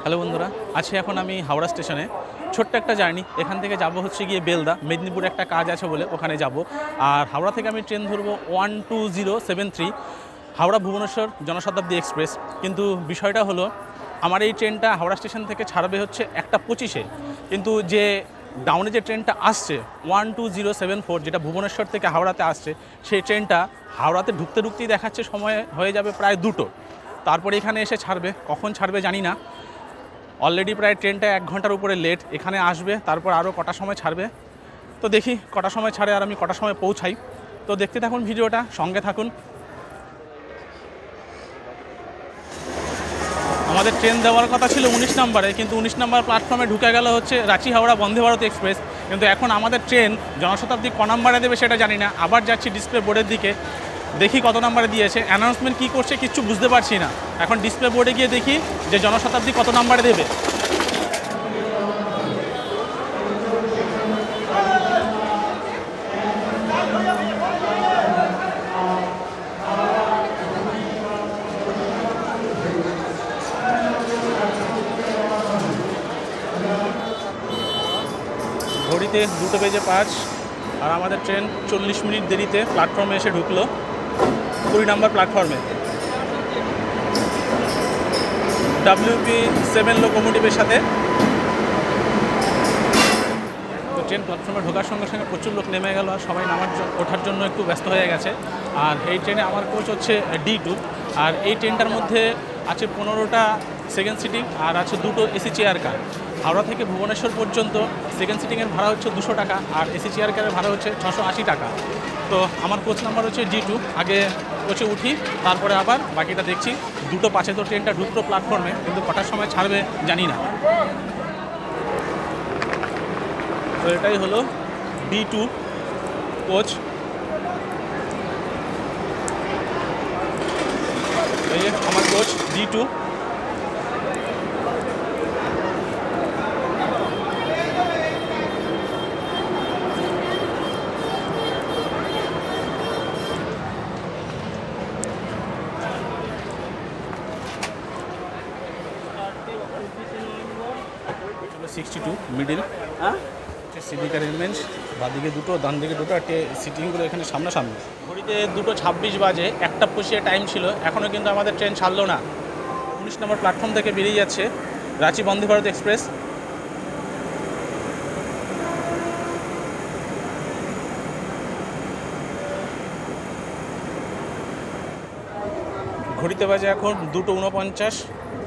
Hello বন্ধুরা, আছি এখন আমি হাওড়া স্টেশনে। ছোট্ট একটা জার্নি, এখান থেকে যাব হচ্ছে গিয়ে বেলদা, মেদিনীপুরে একটা কাজ আছে বলে ওখানে যাব। আর হাওড়া থেকে আমি ট্রেন ধরবো 12073 হাওড়া ভুবনেশ্বর জনশতাব্দী এক্সপ্রেস। কিন্তু বিষয়টা হলো, আমার এই ট্রেনটা হাওড়া স্টেশন থেকে ছাড়বে হচ্ছে 1:25-এ, কিন্তু যে ডাউনে যে ট্রেনটা আসছে 12074 যেটা ভুবনেশ্বর থেকে হাওড়াতে আসছে, সেই ট্রেনটা হাওড়াতে ঢুকতে ঢুকতেই দেখাচ্ছে সময় হয়ে যাবে প্রায় 2টো। তারপরে এখানে এসে ছাড়বে, কখন ছাড়বে জানি না। অলরেডি প্রায় ট্রেনটা 1 ঘন্টার উপরে লেট, এখানে আসবে তারপর আরও কটা সময় ছাড়বে। তো দেখি কটা সময় ছাড়ে আর আমি কটা সময় পৌঁছাই। তো দেখতে থাকুন ভিডিওটা, সঙ্গে থাকুন। আমাদের ট্রেন দেওয়ার কথা ছিল 19 নম্বরে, কিন্তু 19 নম্বর প্ল্যাটফর্মে ঢুকে গেল হচ্ছে রাঁচি হাওড়া বন্দে ভারত এক্সপ্রেস। কিন্তু এখন আমাদের ট্রেন জনশতাব্দী ক নম্বরে দেবে সেটা জানি না। আবার যাচ্ছি ডিসপ্লে বোর্ডের দিকে, দেখি কত নম্বরে দিয়েছে। অ্যানাউন্সমেন্ট কী করছে কিচ্ছু বুঝতে পারছি না। এখন ডিসপ্লে বোর্ডে গিয়ে দেখি যে জনশতাব্দী কত নম্বরে দেবে। ঘড়িতে 2:05 আর আমাদের ট্রেন 40 মিনিট দেরিতে প্ল্যাটফর্মে এসে ঢুকলো, 20 নম্বর প্ল্যাটফর্মে। WP7 লোকোমোটিভের সাথে। তো ট্রেন প্ল্যাটফর্মে ঢোকার সঙ্গে সঙ্গে প্রচুর লোক নেমে গেল, আর সবাই ওঠার জন্য একটু ব্যস্ত হয়ে গেছে। আর এই ট্রেনে আমার কোচ হচ্ছে D2, আর এই ট্রেনটার মধ্যে আছে 15টা সেকেন্ড সিটিং আর আছে 2টো এসি চেয়ার কার। হাওড়া থেকে ভুবনেশ্বর পর্যন্ত সেকেন্ড সিটিংয়ের ভাড়া হচ্ছে 200 টাকা, আর এসি চেয়ার কারের ভাড়া হচ্ছে 680 টাকা। তো আমার কোচ নাম্বার হচ্ছে D2। আগে কোচে উঠি, তারপরে আবার বাকিটা দেখছি। 2:05 তো ট্রেনটা ঢুকলো প্ল্যাটফর্মে, কিন্তু কটার সময় ছাড়বে জানি না। তো এটাই হলো D2 কোচ। এই আমার কোচ D2। চলো 62 মিডিল সিটিং অ্যারেঞ্জমেন্ট, বাঁদিকে 2টো ডান দিকে 2টো, আর সিটিংগুলো এখানে সামনাসামনি। ঘড়িতে 2:26 বাজে, 1:25 টাইম ছিল, এখনও কিন্তু আমাদের ট্রেন ছাড়লো না। 19 নম্বর প্ল্যাটফর্ম থেকে বেরিয়ে যাচ্ছে রাঁচি বন্দে ভারত এক্সপ্রেস। ঘড়িতে বাজে এখন 2:49।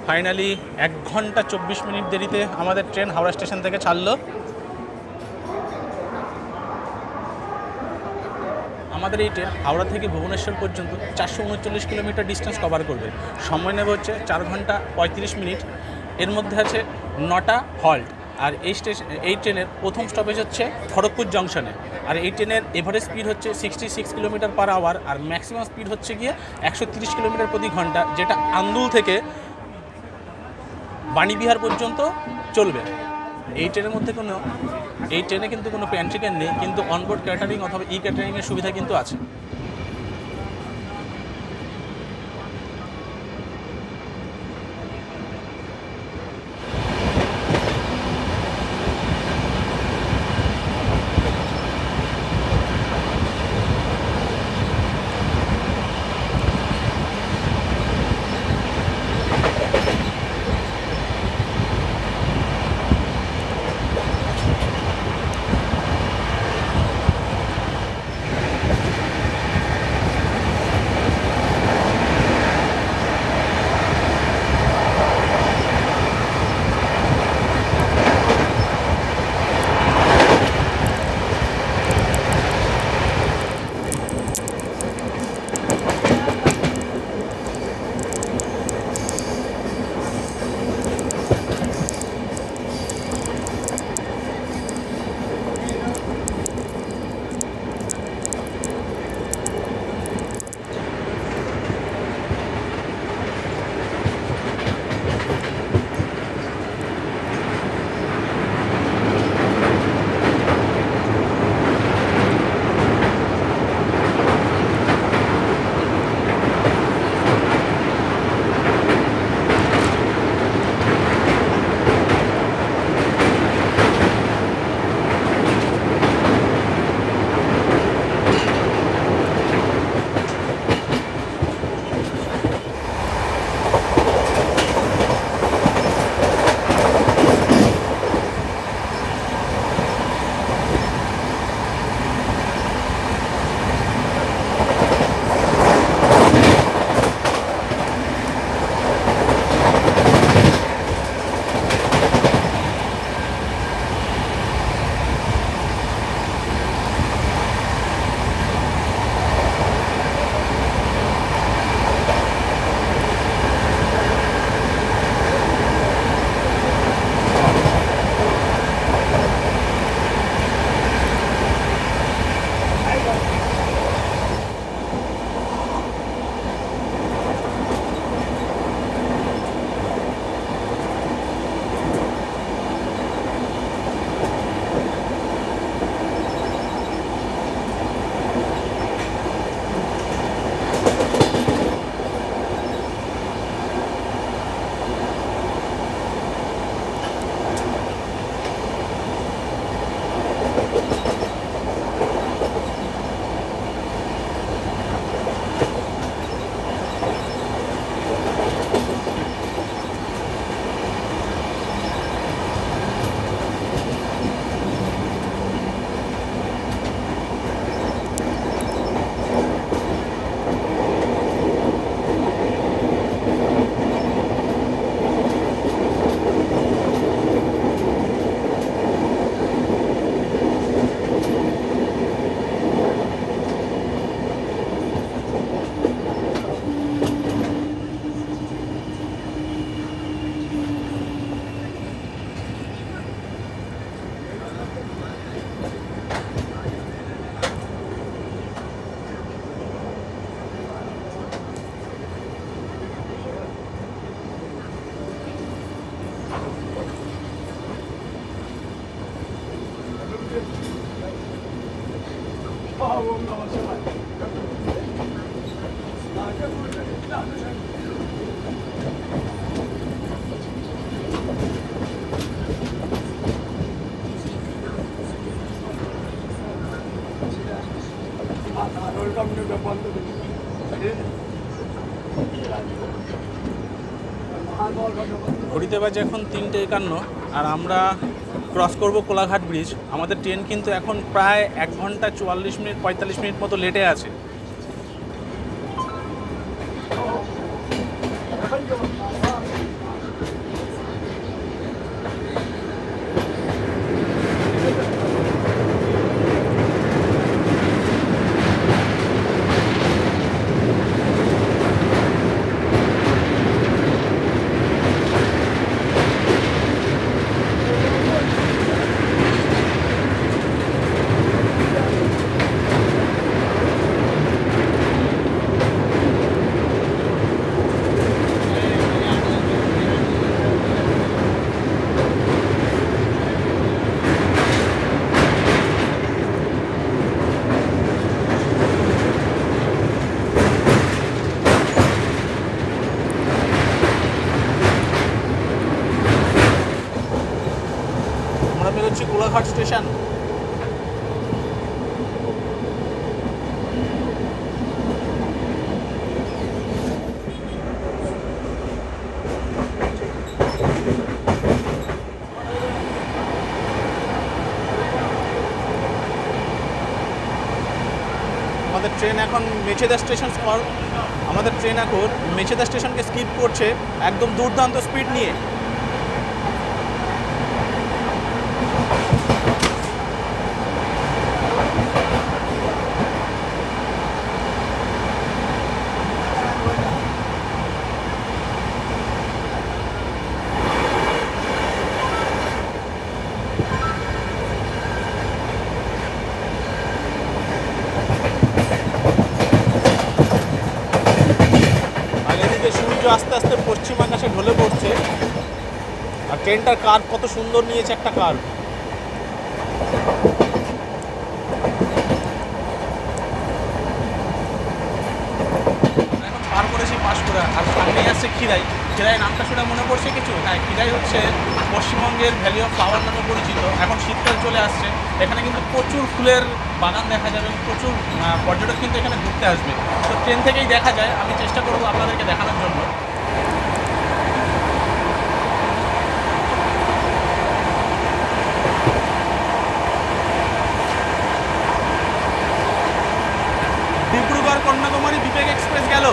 ফাইনালি 1 ঘন্টা 24 মিনিট দেরিতে আমাদের ট্রেন হাওড়া স্টেশন থেকে ছাড়লো। আমাদের এই ট্রেন হাওড়া থেকে ভুবনেশ্বর পর্যন্ত 439 কিলোমিটার ডিস্টেন্স কভার করবে। সময় নেবে হচ্ছে 4 ঘন্টা 35 মিনিট। এর মধ্যে আছে 9টা হল্ট। আর এই ট্রেনের প্রথম স্টপেজ হচ্ছে খড়গপুর জংশনে। আর এই ট্রেনের এভারেজ স্পিড হচ্ছে 66 কিলোমিটার পার আওয়ার, আর ম্যাক্সিমাম স্পিড হচ্ছে গিয়ে 130 কিলোমিটার প্রতি ঘন্টা, যেটা আন্দুল থেকে বাণীবিহার পর্যন্ত চলবে। এই ট্রেনে কিন্তু কোনো প্যান্ট্রি ক্যান নেই, কিন্তু অনবোর্ড ক্যাটারিং অথবা ক্যাটারিংয়ের সুবিধা কিন্তু আছে। ঘড়িতে বাজে এখন 3:51 আর আমরা ক্রস করব কোলাঘাট ব্রিজ। আমাদের ট্রেন কিন্তু এখন প্রায় 1 ঘন্টা 44 মিনিট 45 মিনিট মতো লেটে আছে। কোলাঘাট স্টেশন। আমাদের ট্রেন এখন মেচেদা স্টেশন আমাদের ট্রেন এখন মেচেদা স্টেশনকে স্কিপ করছে একদম দুর্দান্ত স্পিড নিয়ে। আস্তে আস্তে পশ্চিম আকাশে ঢলে পড়ছে আর ট্রেনটার কার্ভ কত সুন্দর নিয়েছে একটা কার্ভ। এখন পার করেছি পাঁশকুড়া আর সামনেই আসছে খিরাই। খিরাই নামটা শুনে মনে পড়ছে কিছু? হ্যাঁ, খিরাই হচ্ছে পশ্চিমবঙ্গের ভ্যালি অফ ফ্লাওয়ার নামে পরিচিত। এখন শীতকাল চলে আসছে, এখানে কিন্তু প্রচুর ফুলের বাগান দেখা যাবে, প্রচুর পর্যটক কিন্তু এখানে ঘুরতে আসবে। তো ট্রেন থেকেই দেখা যায়, আমি চেষ্টা করবো আপনাদেরকে দেখানোর জন্য। ডিব্রুগড় কন্যাকুমারী বিবেক এক্সপ্রেস গেল।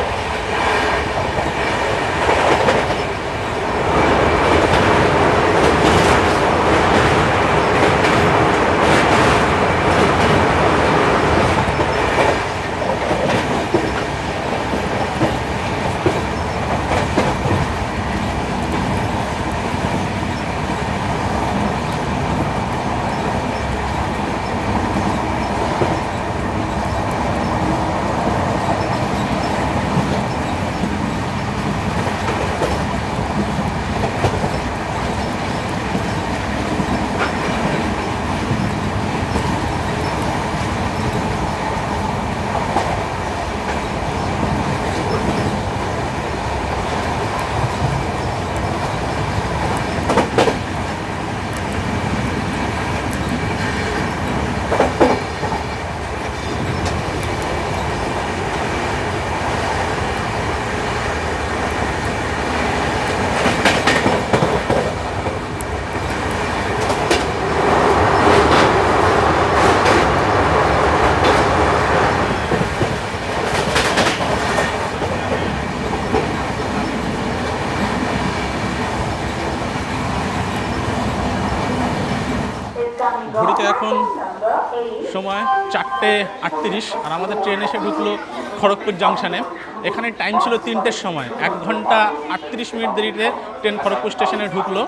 ঘড়িতে এখন সময় 4:38 আর আমাদের ট্রেন এসে ঢুকলো খড়গপুর জাংশনে। এখানে টাইম ছিল 3টের সময়, 1 ঘন্টা 38 মিনিট দেরিতে ট্রেন খড়গপুর স্টেশনে ঢুকলো।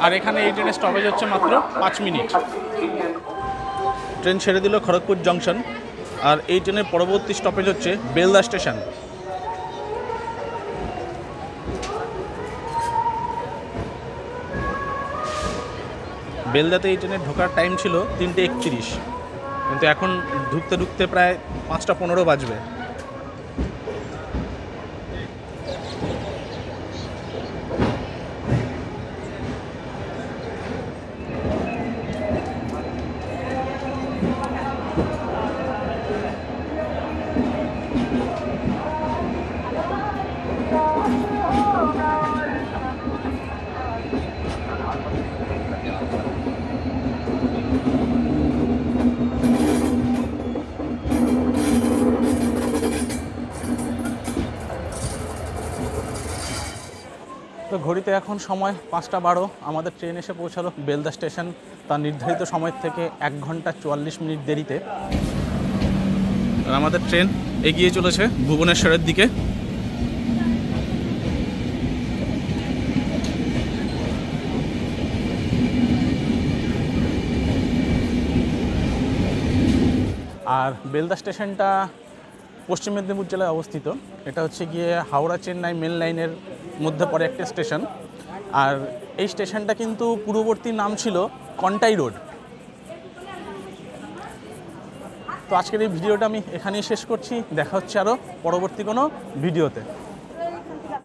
আর এখানে এই ট্রেনের স্টপেজ হচ্ছে মাত্র 5 মিনিট। ট্রেন ছেড়ে দিল খড়গপুর জংশন আর এই ট্রেনের পরবর্তী স্টপেজ হচ্ছে বেলদা স্টেশন। বেলদাতে এই ট্রেনের ঢোকার টাইম ছিল 3:31, কিন্তু এখন ঢুকতে ঢুকতে প্রায় 5:15 বাজবে। তো ঘড়িতে এখন সময় 5টা 12। আমাদের ট্রেন এসে পৌঁছালো বেলদা স্টেশন তার নির্ধারিত সময় থেকে 1 ঘন্টা 44 মিনিট দেরিতে। আর আমাদের ট্রেন এগিয়ে চলেছে ভুবনেশ্বরের দিকে। আর বেলদা স্টেশনটা পশ্চিম মেদিনীপুর জেলায় অবস্থিত। এটা হচ্ছে গিয়ে হাওড়া চেন্নাই মেন লাইনের মধ্যে পড়ে একটা স্টেশন। আর এই স্টেশনটা কিন্তু পূর্ববর্তী নাম ছিল কন্টাই রোড। তো আজকের এই ভিডিওটা আমি এখানেই শেষ করছি। দেখা হচ্ছে আরও পরবর্তী কোনো ভিডিওতে।